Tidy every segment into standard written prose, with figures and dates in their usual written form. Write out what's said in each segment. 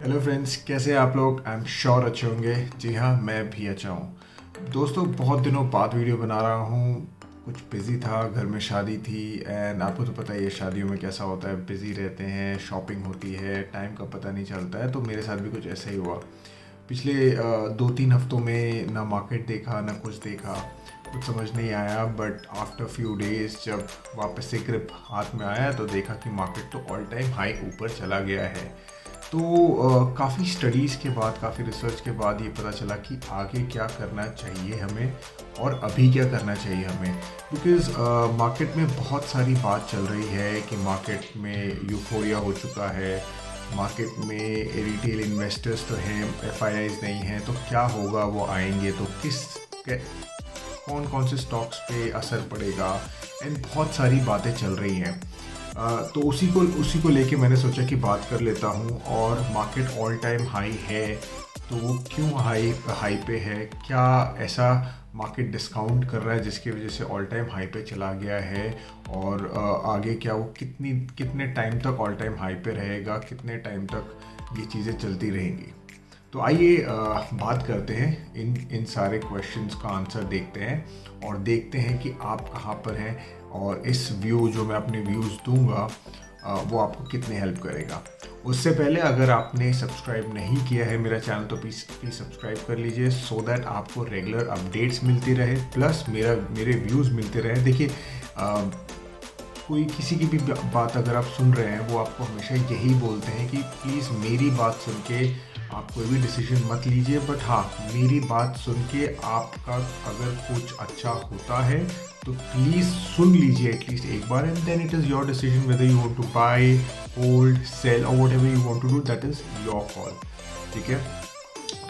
Hello friends, कैसे हैं आप लोग? आई एम श्योर अच्छे होंगे। जी हाँ, मैं भी अच्छा हूँ। दोस्तों, बहुत दिनों बाद वीडियो बना रहा हूँ। कुछ बिज़ी था, घर में शादी थी एंड आपको तो पता ही है शादियों में कैसा होता है, बिज़ी रहते हैं, शॉपिंग होती है, टाइम का पता नहीं चलता है। तो मेरे साथ भी कुछ ऐसा ही हुआ। पिछले 2-3 हफ्तों में ना मार्केट देखा ना कुछ देखा, कुछ समझ नहीं आया। बट आफ्टर फ्यू डेज जब वापस से ग्रिप हाथ में आया तो देखा कि मार्केट तो ऑल टाइम हाई ऊपर चला गया है। तो काफ़ी स्टडीज़ के बाद, काफ़ी रिसर्च के बाद ये पता चला कि आगे क्या करना चाहिए हमें और अभी क्या करना चाहिए हमें। बिकॉज़ मार्केट में बहुत सारी बात चल रही है कि मार्केट में यूफोरिया हो चुका है, मार्केट में रिटेल इन्वेस्टर्स तो हैं, एफआईआईज नहीं हैं, तो क्या होगा, वो आएंगे तो कौन कौन से स्टॉक्स पे असर पड़ेगा, एंड बहुत सारी बातें चल रही हैं। तो उसी को लेके मैंने सोचा कि बात कर लेता हूँ। और मार्केट ऑल टाइम हाई है तो वो क्यों हाई पे है? क्या ऐसा मार्केट डिस्काउंट कर रहा है जिसकी वजह से ऑल टाइम हाई पे चला गया है? और आगे क्या वो कितने टाइम तक ऑल टाइम हाई पे रहेगा, कितने टाइम तक ये चीज़ें चलती रहेंगी? तो आइए बात करते हैं, इन सारे क्वेश्चंस का आंसर देखते हैं और देखते हैं कि आप कहाँ पर हैं और इस व्यू जो मैं अपने व्यूज़ दूंगा वो आपको कितने हेल्प करेगा। उससे पहले अगर आपने सब्सक्राइब नहीं किया है मेरा चैनल तो प्लीज़ सब्सक्राइब कर लीजिए, सो दैट आपको रेगुलर अपडेट्स मिलती रहे, प्लस मेरे व्यूज़ मिलते रहे। देखिए, कोई किसी की भी बात अगर आप सुन रहे हैं वो आपको हमेशा यही बोलते हैं कि प्लीज़ मेरी बात सुन के आप कोई भी डिसीजन मत लीजिए, बट हाँ, मेरी बात सुन के आपका अगर कुछ अच्छा होता है तो प्लीज़ सुन लीजिए एटलीस्ट एक बार, and then it is your decision whether you want to buy, hold, sell और whatever you want to do, that is your call. ठीक है,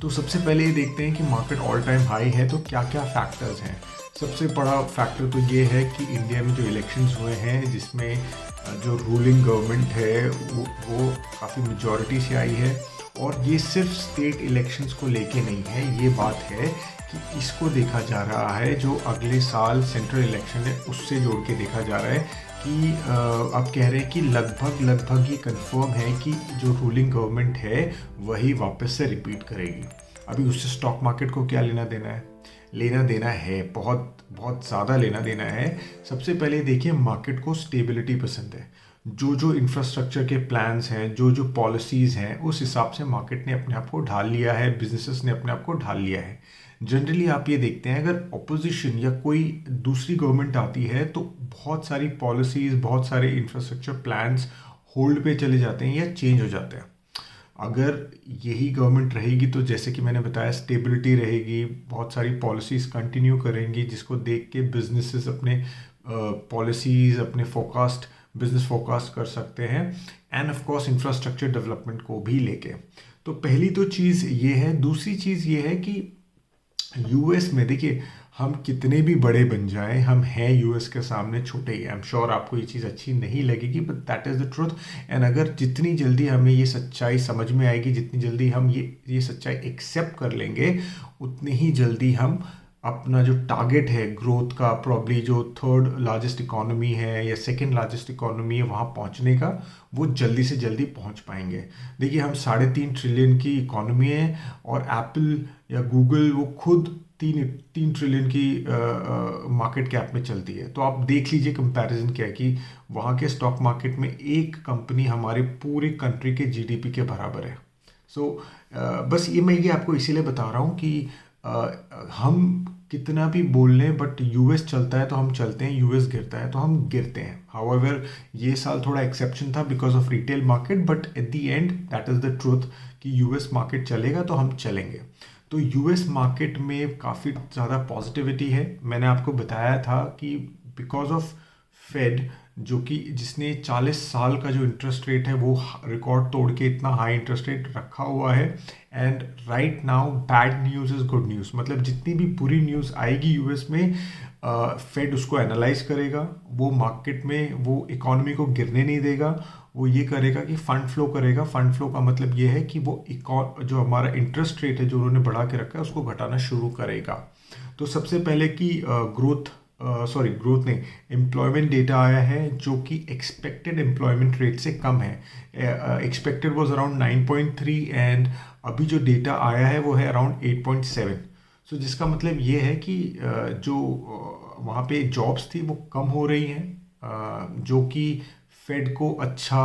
तो सबसे पहले ये देखते हैं कि मार्केट ऑल टाइम हाई है तो क्या क्या फैक्टर्स हैं। सबसे बड़ा फैक्टर तो ये है कि इंडिया में जो इलेक्शंस हुए हैं जिसमें जो रूलिंग गवर्नमेंट है वो काफ़ी मेजॉरिटी से आई है। और ये सिर्फ स्टेट इलेक्शंस को लेके नहीं है, ये बात है कि इसको देखा जा रहा है जो अगले साल सेंट्रल इलेक्शन है उससे जोड़ के देखा जा रहा है कि अब कह रहे हैं कि लगभग ये कंफर्म है कि जो रूलिंग गवर्नमेंट है वही वापस से रिपीट करेगी। अभी उससे स्टॉक मार्केट को क्या लेना देना है? लेना देना है, बहुत बहुत ज़्यादा लेना देना है। सबसे पहले देखिए, मार्केट को स्टेबिलिटी पसंद है। जो इंफ्रास्ट्रक्चर के प्लान्स हैं, जो पॉलिसीज़ हैं, उस हिसाब से मार्केट ने अपने आप को ढाल लिया है, बिजनेसेस ने अपने आप को ढाल लिया है। जनरली आप ये देखते हैं, अगर ऑपोजिशन या कोई दूसरी गवर्नमेंट आती है तो बहुत सारी पॉलिसीज़, बहुत सारे इंफ्रास्ट्रक्चर प्लान्स होल्ड पे चले जाते हैं या चेंज हो जाते हैं। अगर यही गवर्नमेंट रहेगी तो जैसे कि मैंने बताया, स्टेबिलिटी रहेगी, बहुत सारी पॉलिसीज़ कंटिन्यू करेंगी जिसको देख के बिजनेसेस अपने पॉलिसीज़, अपने बिजनेस फोरकास्ट कर सकते हैं, end of course infrastructure development को भी लेके। तो पहली तो चीज़ ये है। दूसरी चीज़ ये है कि यूएस में देखिए, हम कितने भी बड़े बन जाएं, हम हैं यूएस के सामने छोटे ही। आई एम श्योर आपको ये चीज़ अच्छी नहीं लगेगी, but that is the truth. And अगर जितनी जल्दी हमें ये सच्चाई समझ में आएगी, जितनी जल्दी हम ये सच्चाई एक्सेप्ट कर लेंगे, उतनी ही जल्दी हम अपना जो टारगेट है ग्रोथ का, प्रॉब्ली जो थर्ड लार्जेस्ट इकोनॉमी है या सेकंड लार्जेस्ट इकोनॉमी है वहाँ पहुँचने का, वो जल्दी से जल्दी पहुँच पाएंगे। देखिए, हम 3.5 ट्रिलियन की इकोनॉमी है और एप्पल या गूगल वो खुद 3 ट्रिलियन की मार्केट कैप में चलती है। तो आप देख लीजिए कंपैरिजन क्या है कि वहाँ के स्टॉक मार्केट में एक कंपनी हमारे पूरे कंट्री के जीडीपी के बराबर है। सो बस मैं ये आपको इसीलिए बता रहा हूँ कि हम कितना भी बोल लें, बट यूएस चलता है तो हम चलते हैं, यूएस गिरता है तो हम गिरते हैं। हाउएवर ये साल थोड़ा एक्सेप्शन था because of retail market, but at the end that is the truth कि यूएस मार्केट चलेगा तो हम चलेंगे। तो यूएस मार्केट में काफ़ी ज़्यादा पॉजिटिविटी है। मैंने आपको बताया था कि बिकॉज ऑफ फेड, जो कि जिसने 40 साल का जो इंटरेस्ट रेट है वो रिकॉर्ड तोड़ के इतना हाई इंटरेस्ट रेट रखा हुआ है। And right now bad news is good news, मतलब जितनी भी बुरी न्यूज़ आएगी यूएस में, फेड उसको एनालाइज करेगा, वो मार्केट में वो इकोनॉमी को गिरने नहीं देगा। वो ये करेगा कि फंड फ्लो करेगा। फंड फ्लो का मतलब ये है कि वो जो हमारा इंटरेस्ट रेट है जो उन्होंने बढ़ा के रखा है उसको घटाना शुरू करेगा। तो सबसे पहले कि ग्रोथ सॉरी ग्रोथ नहीं, एम्प्लॉयमेंट डेटा आया है जो कि एक्सपेक्टेड एम्प्लॉयमेंट रेट से कम है। एक्सपेक्टेड वाज अराउंड 9.3 एंड अभी जो डेटा आया है वो है अराउंड 8.7। सो जिसका मतलब ये है कि जो वहाँ पे जॉब्स थी वो कम हो रही हैं, जो कि फेड को अच्छा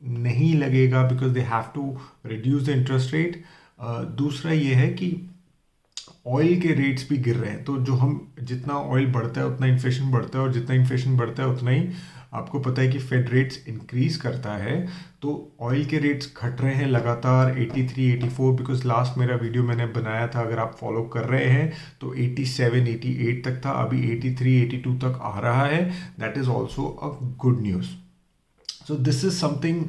नहीं लगेगा because they have to reduce the interest rate. दूसरा ये है कि ऑयल के रेट्स भी गिर रहे हैं, तो जो हम जितना ऑयल बढ़ता है उतना इन्फ्लेशन बढ़ता है, और जितना इन्फ्लेशन बढ़ता है उतना ही आपको पता है कि फेड रेट्स इंक्रीज करता है। तो ऑयल के रेट्स घट रहे हैं लगातार 83 84, बिकॉज लास्ट मेरा वीडियो मैंने बनाया था, अगर आप फॉलो कर रहे हैं तो 87 88 तक था, अभी 83 82 तक आ रहा है। That is also a good news. So this is something,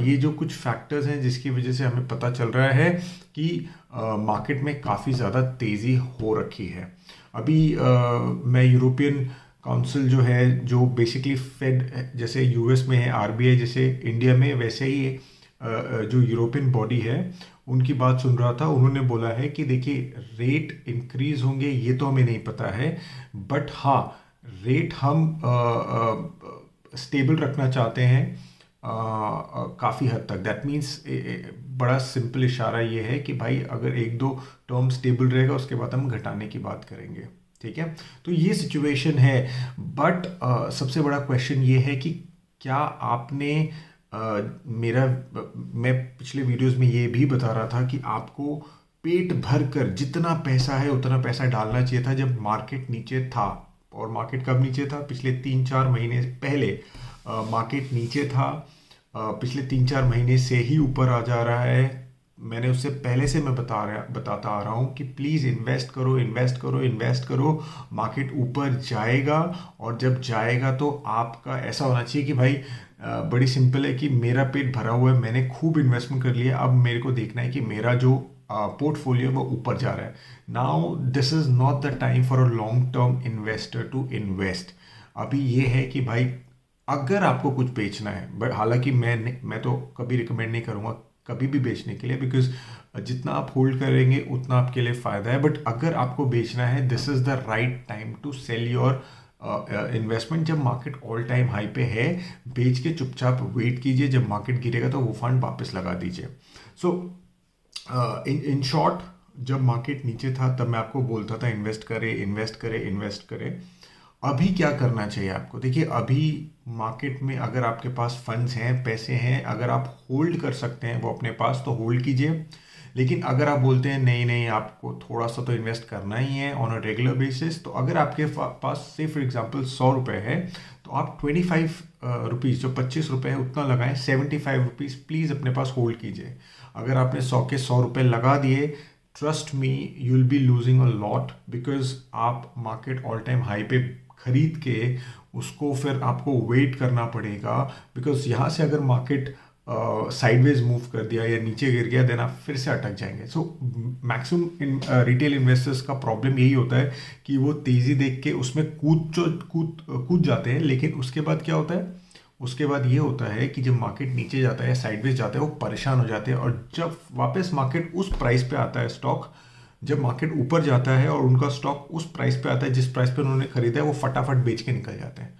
ये जो कुछ फैक्टर्स हैं जिसकी वजह से हमें पता चल रहा है कि मार्केट में काफ़ी ज़्यादा तेज़ी हो रखी है। अभी मैं यूरोपियन काउंसिल जो है, जो बेसिकली फेड जैसे यूएस में है आरबीआई, जैसे इंडिया में वैसे ही जो यूरोपियन बॉडी है उनकी बात सुन रहा था। उन्होंने बोला है कि देखिए रेट इंक्रीज होंगे ये तो हमें नहीं पता है, बट हाँ रेट हम स्टेबल रखना चाहते हैं काफ़ी हद तक। दैट मीन्स बड़ा सिंपल इशारा ये है कि भाई अगर एक दो टर्म स्टेबल रहेगा उसके बाद हम घटाने की बात करेंगे, ठीक है। तो ये सिचुएशन है, बट सबसे बड़ा क्वेश्चन ये है कि क्या आपने मैं पिछले वीडियोस में ये भी बता रहा था कि आपको पेट भर कर जितना पैसा है उतना पैसा डालना चाहिए था जब मार्केट नीचे था। और मार्केट कब नीचे था? पिछले 3-4 महीने पहले मार्केट नीचे था, पिछले 3-4 महीने से ही ऊपर आ जा रहा है। मैंने उससे पहले से मैं बताता आ रहा हूँ कि प्लीज़ इन्वेस्ट करो इन्वेस्ट करो इन्वेस्ट करो, मार्केट ऊपर जाएगा। और जब जाएगा तो आपका ऐसा होना चाहिए कि भाई बड़ी सिंपल है कि मेरा पेट भरा हुआ है, मैंने खूब इन्वेस्टमेंट कर लिया, अब मेरे को देखना है कि मेरा जो पोर्टफोलियो वो ऊपर जा रहा है। Now this is not the time for a long term investor to invest. अभी ये है कि भाई अगर आपको कुछ बेचना है, बट हालांकि मैं तो कभी रिकमेंड नहीं करूँगा कभी भी बेचने के लिए, बिकॉज जितना आप होल्ड करेंगे उतना आपके लिए फ़ायदा है। बट अगर आपको बेचना है, this is the right time to sell your investment. जब मार्केट ऑल टाइम हाई पे है, बेच के चुपचाप वेट कीजिए, जब मार्केट गिरेगा तो वो फंड वापस लगा दीजिए। सो इन शॉर्ट, जब मार्केट नीचे था तब मैं आपको बोलता था इन्वेस्ट करें इन्वेस्ट करें इन्वेस्ट करें। अभी क्या करना चाहिए आपको? देखिए अभी मार्केट में अगर आपके पास फंड्स हैं, पैसे हैं, अगर आप होल्ड कर सकते हैं वो अपने पास तो होल्ड कीजिए। लेकिन अगर आप बोलते हैं नहीं नहीं आपको थोड़ा सा तो इन्वेस्ट करना ही है ऑन अ रेगुलर बेसिस, तो अगर आपके पास से फॉर एग्जांपल 100 रुपये है तो आप 25 रुपीज़, जो 25 रुपये है उतना लगाएं, 75 रुपीज़ प्लीज़ अपने पास होल्ड कीजिए। अगर आपने 100 के 100 रुपये लगा दिए, trust me you will be losing a lot, because आप मार्केट ऑल टाइम हाई पे खरीद के उसको फिर आपको वेट करना पड़ेगा। बिकॉज यहाँ से अगर मार्केट साइडवेज मूव कर दिया या नीचे गिर गया, देन आप फिर से अटक जाएंगे। सो मैक्सिमम रिटेल इन्वेस्टर्स का प्रॉब्लम यही होता है कि वो तेज़ी देख के उसमें कूद जाते हैं, लेकिन उसके बाद क्या होता है? उसके बाद ये होता है कि जब मार्केट नीचे जाता है, साइडवेज जाता है, वो परेशान हो जाते हैं। और जब वापस मार्केट उस प्राइस पे आता है, स्टॉक जब मार्केट ऊपर जाता है और उनका स्टॉक उस प्राइस पे आता है जिस प्राइस पे उन्होंने खरीदा है, वो फटाफट बेच के निकल जाते हैं।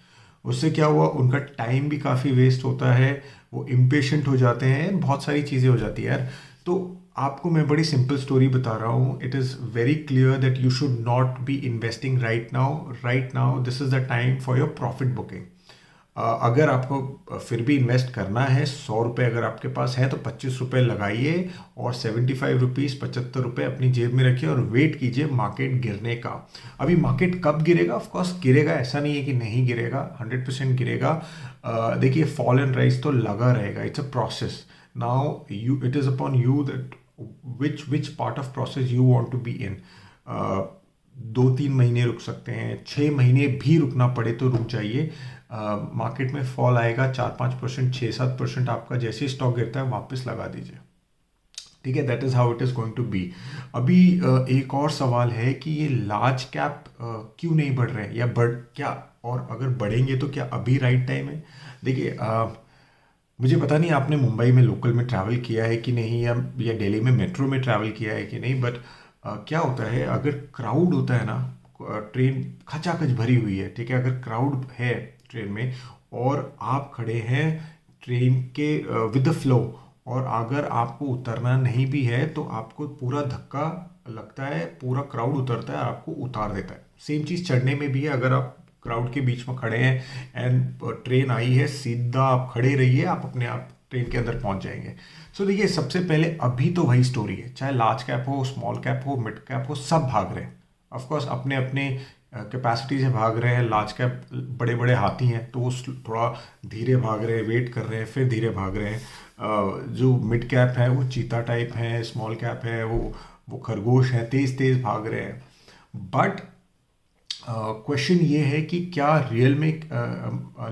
उससे क्या हुआ? उनका टाइम भी काफ़ी वेस्ट होता है, वो इम्पेशेंट हो जाते हैं, बहुत सारी चीज़ें हो जाती है यार। तो आपको मैं बड़ी सिंपल स्टोरी बता रहा हूँ। It is very clear that you should not be investing right now this is the time for your profit booking. अगर आपको फिर भी इन्वेस्ट करना है, 100 रुपये अगर आपके पास है तो 25 रुपये लगाइए और 75 रुपीज़ 75 रुपये अपनी जेब में रखिए और वेट कीजिए मार्केट गिरने का। अभी मार्केट कब गिरेगा? ऑफकोर्स गिरेगा, ऐसा नहीं है कि नहीं गिरेगा, 100% गिरेगा। देखिए फॉल एंड राइज तो लगा रहेगा, it's a process. Now it is upon you that which part of process you want to be in. 2-3 महीने रुक सकते हैं, 6 महीने भी रुकना पड़े तो रुक जाइए। मार्केट में फॉल आएगा 4-5%, 6-7%, आपका जैसे ही स्टॉक गिरता है वापस लगा दीजिए, ठीक है। That is how it is going to be. अभी एक और सवाल है कि ये लार्ज कैप क्यों नहीं बढ़ रहे हैं, या क्या, और अगर बढ़ेंगे तो क्या अभी राइट टाइम है? देखिए मुझे पता नहीं आपने मुंबई में लोकल में ट्रैवल किया है कि नहीं, या दिल्ली में मेट्रो में ट्रैवल किया है कि नहीं, बट क्या होता है अगर क्राउड होता है ना, ट्रेन खचाखच भरी हुई है, ठीक है, अगर क्राउड है ट्रेन में और आप खड़े हैं ट्रेन के विद द फ्लो, और अगर आपको उतरना नहीं भी है तो आपको पूरा धक्का लगता है, पूरा क्राउड उतरता है, आपको उतार देता है। सेम चीज़ चढ़ने में भी है, अगर आप क्राउड के बीच में खड़े हैं एंड ट्रेन आई है, सीधा आप खड़े रहिए, आप अपने आप ट्रेन के अंदर पहुंच जाएंगे। सो देखिए, सबसे पहले अभी तो वही स्टोरी है, चाहे लार्ज कैप हो, स्मॉल कैप हो, मिड कैप हो, सब भाग रहे हैं। ऑफकोर्स अपने अपने कैपेसिटी से भाग रहे हैं। लार्ज कैप बड़े बड़े हाथी हैं तो वो थोड़ा धीरे भाग रहे हैं, वेट कर रहे हैं, फिर धीरे भाग रहे हैं। जो मिड कैप है वो चीता टाइप है, स्मॉल कैप है वो खरगोश है, तेज तेज भाग रहे हैं। बट क्वेश्चन ये है कि क्या रियल में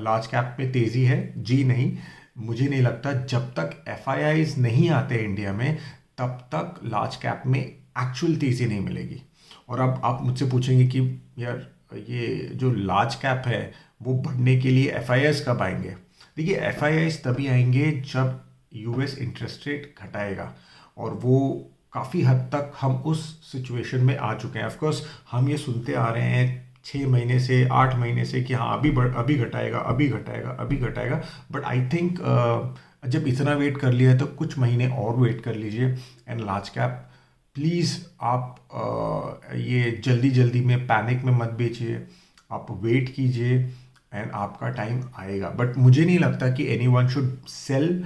लार्ज कैप में तेज़ी है? जी नहीं, मुझे नहीं लगता। जब तक एफआईआईज नहीं आते इंडिया में तब तक लार्ज कैप में एक्चुअल तेज़ी नहीं मिलेगी। और अब आप मुझसे पूछेंगे कि यार ये जो लार्ज कैप है वो बढ़ने के लिए एफआईआईज कब आएंगे? देखिए, एफआईआईज तभी आएंगे जब यूएस इंटरेस्ट रेट घटाएगा, और वो काफ़ी हद तक हम उस सिचुएशन में आ चुके हैं। ऑफकोर्स हम ये सुनते आ रहे हैं 6 महीने से, 8 महीने से कि हाँ अभी घटाएगा, अभी घटाएगा, अभी घटाएगा। बट आई थिंक जब इतना वेट कर लिया है तो कुछ महीने और वेट कर लीजिए। एंड लार्ज कैप प्लीज़ आप ये जल्दी जल्दी में पैनिक में मत बेचिए, आप वेट कीजिए एंड आपका टाइम आएगा। बट मुझे नहीं लगता कि एनी वन शुड सेल।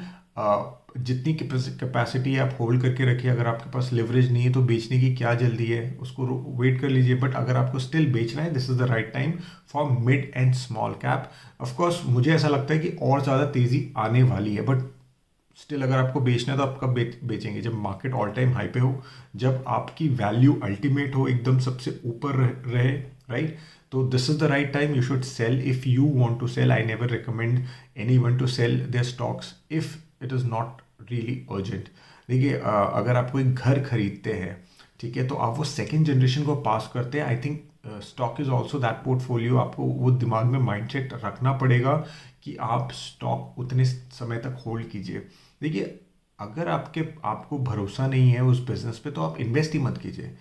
जितनी कैपेसिटी आप होल्ड करके रखिए। अगर आपके पास लिवरेज नहीं है तो बेचने की क्या जल्दी है, उसको वेट कर लीजिए। बट अगर आपको स्टिल बेचना है, this is the right time for mid and small cap. Of course मुझे ऐसा लगता है कि और ज़्यादा तेज़ी आने वाली है, बट स्टिल अगर आपको बेचना है तो आप कब बेचेंगे? जब मार्केट ऑल टाइम हाई पे हो, जब आपकी वैल्यू अल्टीमेट हो, एकदम सबसे ऊपर रहे, राइट? तो this is the right time you should sell if you want to sell. I never recommend anyone to sell their stocks if it is not really urgent. देखिए, अगर आप कोई घर खरीदते हैं, ठीक है, तो आप वो सेकेंड जनरेशन को पास करते हैं। I think stock is also that portfolio. आपको वो दिमाग में माइंडसेट रखना पड़ेगा कि आप स्टॉक उतने समय तक होल्ड कीजिए। देखिए, अगर आपको भरोसा नहीं है उस बिज़नेस पे तो आप इन्वेस्ट ही मत कीजिए।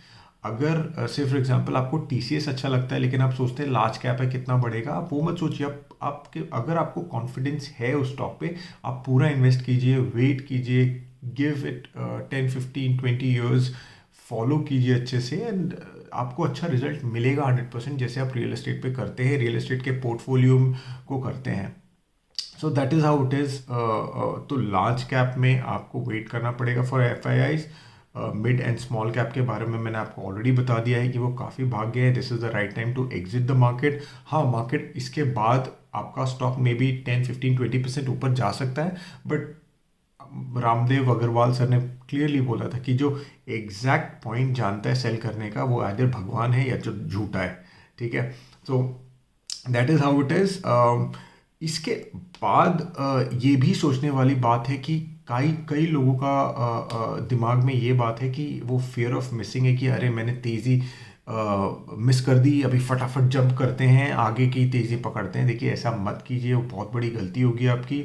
अगर से फॉर एग्जांपल आपको टीसीएस अच्छा लगता है लेकिन आप सोचते हैं लार्ज कैप है, कितना बढ़ेगा, आप वो मत सोचिए। अगर आपको कॉन्फिडेंस है उस स्टॉक पे, आप पूरा इन्वेस्ट कीजिए, वेट कीजिए, गिव इट 10, 15, 20 ईयर्स, फॉलो कीजिए अच्छे से, एंड आपको अच्छा रिजल्ट मिलेगा 100%, जैसे आप रियल एस्टेट पे करते हैं, रियल एस्टेट के पोर्टफोलियो को करते हैं। So that is how it is. तो लार्ज कैप में आपको वेट करना पड़ेगा for FIIs. Mid and small cap के बारे में मैंने आपको ऑलरेडी बता दिया है कि वो काफ़ी भाग गए हैं। This is the right time to exit the market. हाँ, मार्केट इसके बाद आपका स्टॉक में भी 10, 15, 20% ऊपर जा सकता है, बट रामदेव अग्रवाल सर ने क्लियरली बोला था कि जो एग्जैक्ट पॉइंट जानता है सेल करने का वो आइदर भगवान है या जो झूठा है, ठीक है। So that is how it is. इसके बाद ये भी सोचने वाली बात है कि कई लोगों का दिमाग में ये बात है कि वो फियर ऑफ मिसिंग है कि अरे मैंने तेज़ी मिस कर दी, अभी फटाफट जंप करते हैं, आगे की तेज़ी पकड़ते हैं। देखिए, ऐसा मत कीजिए, वो बहुत बड़ी गलती होगी आपकी।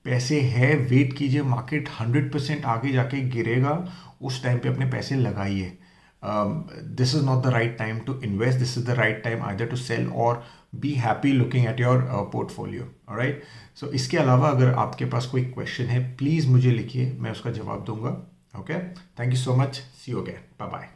पैसे है, वेट कीजिए, मार्केट 100% आगे जाके गिरेगा, उस टाइम पे अपने पैसे लगाइए। This is not the right time to invest, this is the right time either to sell or be happy looking at your portfolio. Alright, so इसके अलावा अगर आपके पास कोई क्वेश्चन है प्लीज़ मुझे लिखिए, मैं उसका जवाब दूंगा। Okay, thank you so much, see you again, bye bye.